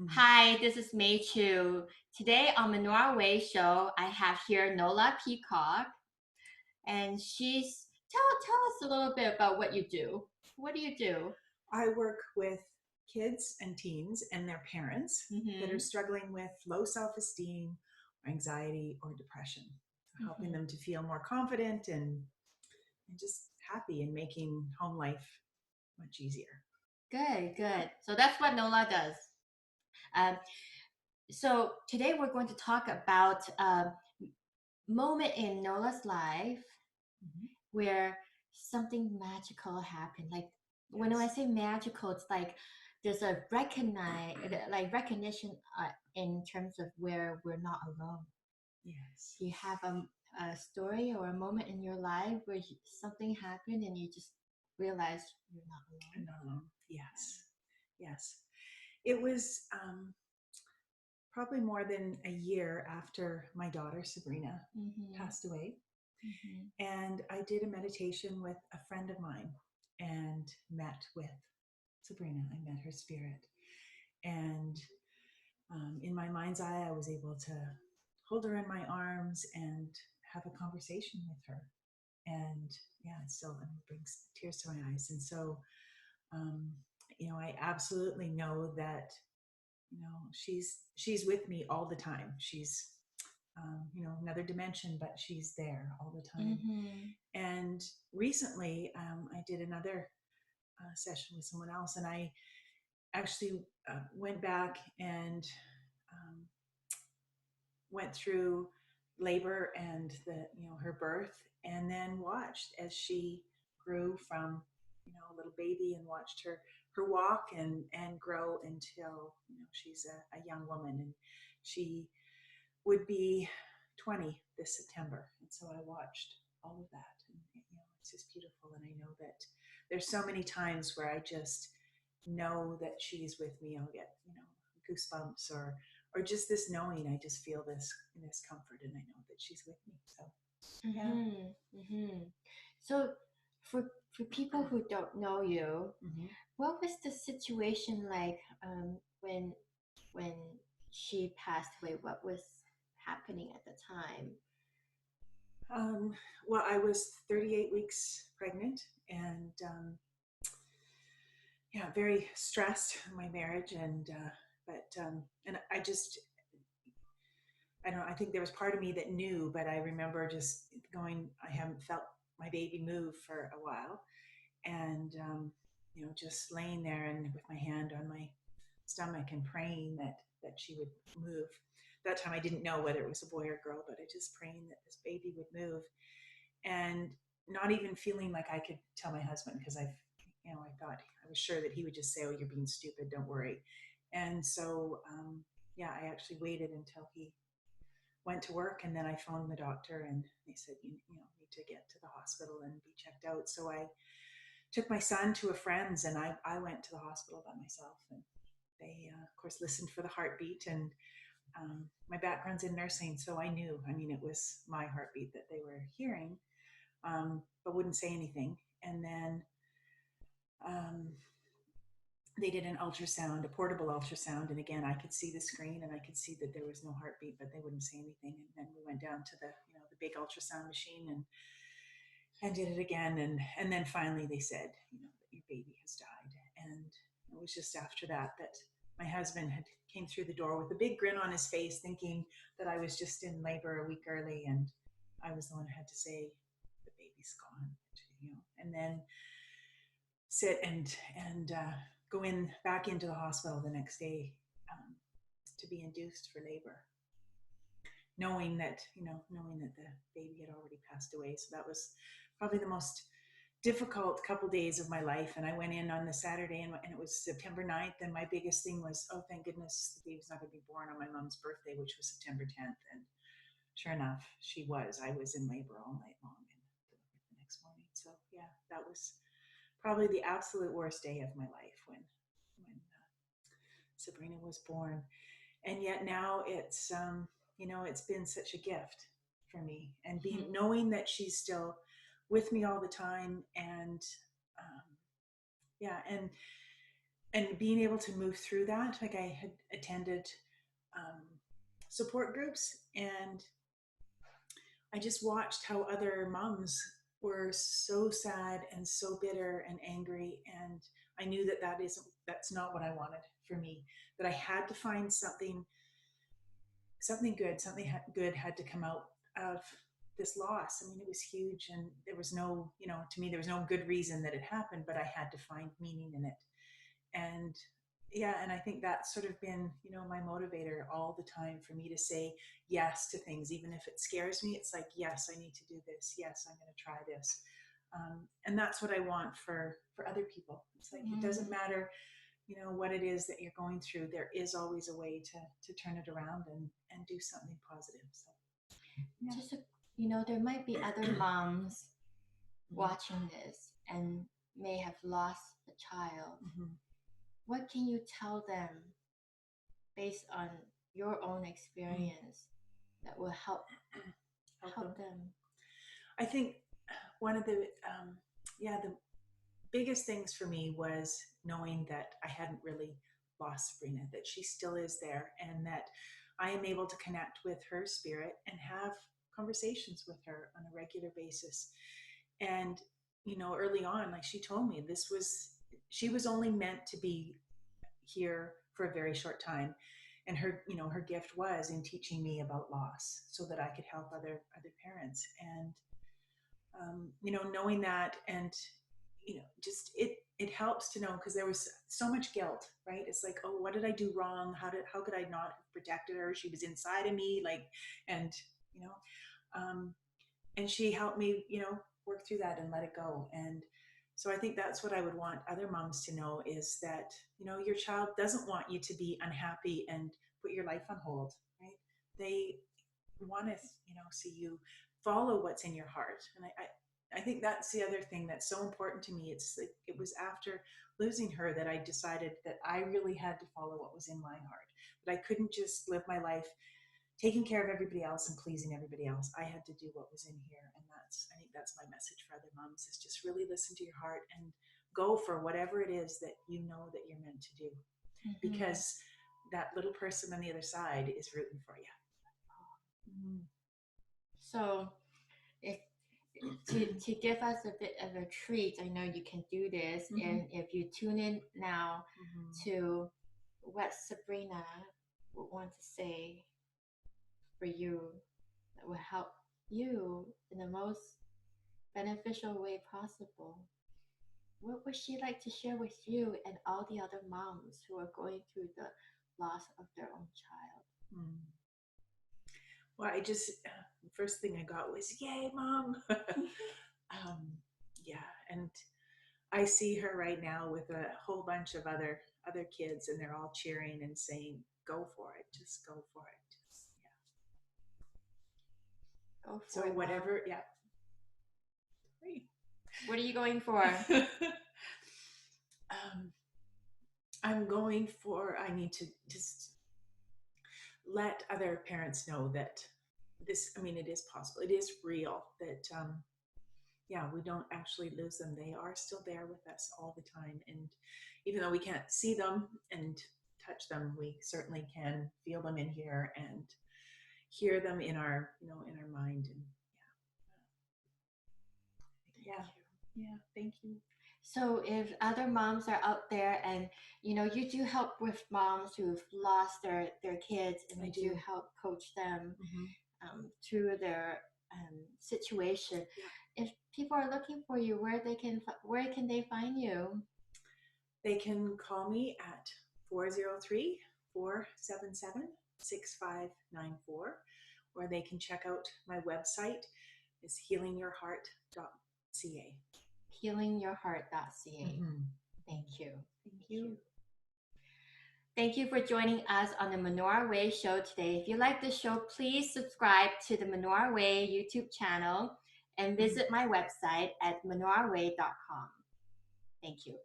Mhm. Hi, this is Mei Chu. Today on the Noir Way show, I have here Nola Peacock, and tell us a little bit about what you do. What do you do? I work with kids and teens and their parents that are Mm-hmm. struggling with low self esteem, anxiety, or depression, so helping Mm-hmm. them to feel more confident and just happy and making home life much easier. Good, good. So that's what Nola does. Um, so today we're going to talk about a moment in Nola's life Mhm. where something magical happened. Like when I Yes. say magical, it's like there's a recognition in terms of where we're not alone. Yes. Do you have a story or a moment in your life where something happened and you just realized you're not alone? And yes. Yes. It was probably more than a year after my daughter, Sabrina, Mm-hmm. passed away. Mm-hmm. And I did a meditation with a friend of mine and met with Sabrina. I met her spirit. And in my mind's eye, I was able to hold her in my arms and have a conversation with her. And yeah, it still brings tears to my eyes. And so, um, I absolutely know that, she's with me all the time. She's, another dimension, but she's there all the time. Mm-hmm. And recently, I did another session with someone else, and I actually went back and um, went through labor and her birth, and then watched as she grew from a little baby, and watched her walk and grow until she's a young woman, and she would be 20 this September. And so I watched all of that, and it's just beautiful. And I know that there's so many times where I just know that she's with me. I'll get goosebumps, or just this knowing. I just feel this comfort, and I know that she's with me. So yeah. Mm-hmm. Mm-hmm. So for people who don't know you, Hmm. what was the situation like when she passed away? What was happening at the time? Um, well, I was 38 weeks pregnant, and yeah, very stressed in my marriage, and and I just, I don't know, I think there was part of me that knew, but I remember just going, I haven't felt my baby move for a while, and just laying there and with my hand on my stomach and praying that she would move. That time I didn't know whether it was a boy or girl, but I just praying that this baby would move, and not even feeling like I could tell my husband, because I thought, I was sure that he would just say, "Oh, you're being stupid. Don't worry." And so, yeah, I actually waited until he went to work, and then I phoned the doctor, and they said, you need to get to the hospital and be checked out. So I took my son to a friend's, and I went to the hospital by myself, and they, of course, listened for the heartbeat. And my background's in nursing, so I knew, I mean, it was my heartbeat that they were hearing, but wouldn't say anything. And then um, they did an ultrasound, a portable ultrasound, and again, I could see the screen, and I could see that there was no heartbeat, but they wouldn't say anything. And then we went down to the big ultrasound machine, and did it again, and then finally they said, that your baby has died. And it was just after that my husband had came through the door with a big grin on his face, thinking that I was just in labor a week early, and I was the one who had to say the baby's gone, and then sit and go in back into the hospital the next day, to be induced for labor, knowing that the baby had already passed away. So that was probably the most difficult couple days of my life. And I went in on the Saturday, and it was September 9th. And my biggest thing was, oh, thank goodness the baby's not going to be born on my mom's birthday, which was September 10th. And sure enough, she was. I was in labor all night long and delivered the next morning. So yeah, that was probably the absolute worst day of my life when Sabrina was born. And yet now it's been such a gift for me, and being Mm-hmm. knowing that she's still with me all the time. And yeah, and being able to move through that, like I had attended um, support groups, and I just watched how other moms were so sad and so bitter and angry, and I knew that that's not what I wanted for me. That I had to find something good, good had to come out of this loss. I mean, it was huge, and there was no, to me, there was no good reason that it happened, but I had to find meaning in it. And yeah, and I think that's sort of been, my motivator all the time for me to say yes to things, even if it scares me. It's like, yes, I need to do this. Yes, I'm going to try this. And that's what I want for other people. It's like, it doesn't matter, what it is that you're going through. There is always a way to turn it around and do something positive. So yeah. Just, there might be other moms watching this and may have lost a child. What can you tell them based on your own experience that will help them? I think one of the biggest things for me was knowing that I hadn't really lost Sabrina, that she still is there, and that I am able to connect with her spirit and have conversations with her on a regular basis. And early on, like she told me, she was only meant to be here for a very short time, and her gift was in teaching me about loss so that I could help other parents. And knowing that, and just it helps to know, because there was so much guilt, right? It's like, oh, what did I do wrong? How could I not have protected her? She was inside of me, like, and and she helped me, work through that and let it go. And so I think that's what I would want other moms to know, is that, your child doesn't want you to be unhappy and put your life on hold, right? They want to, see you follow what's in your heart. And I think that's the other thing that's so important to me. It's like, it was after losing her that I decided that I really had to follow what was in my heart, that I couldn't just live my life taking care of everybody else and pleasing everybody else. I had to do what was in here. And I think that's my message for other moms, is just really listen to your heart and go for whatever it is that you know that you're meant to do. Because that little person on the other side is rooting for you. So if to give us a bit of a treat, I know you can do this, and if you tune in now to what Sabrina would want to say for you, that will help you in the most beneficial way possible, what would she like to share with you and all the other moms who are going through the loss of their own child? Well, the first thing I got was, yay, Mom. Yeah. And I see her right now with a whole bunch of other kids, and they're all cheering and saying, go for it. Just go for it. Just, yeah. Go for so it, whatever. Mom. Yeah. What are you going for? I'm going for, I need to just let other parents know that it is possible. It is real, that, we don't actually lose them. They are still there with us all the time. And even though we can't see them and touch them, we certainly can feel them in here and hear them in our, in our mind. And thank you. So if other moms are out there, and you do help with moms who've lost their kids, and you do help coach them through their situation. If people are looking for you, where can they find you? They can call me at 403-477-6594, or they can check out my website. It's healingyourheart.ca. healingyourheart.ca. Thank you. Thank you. Thank you for joining us on the Menorah Way show today. If you like the show, please subscribe to the Menorah Way YouTube channel and visit my website at menorahway.com. Thank you.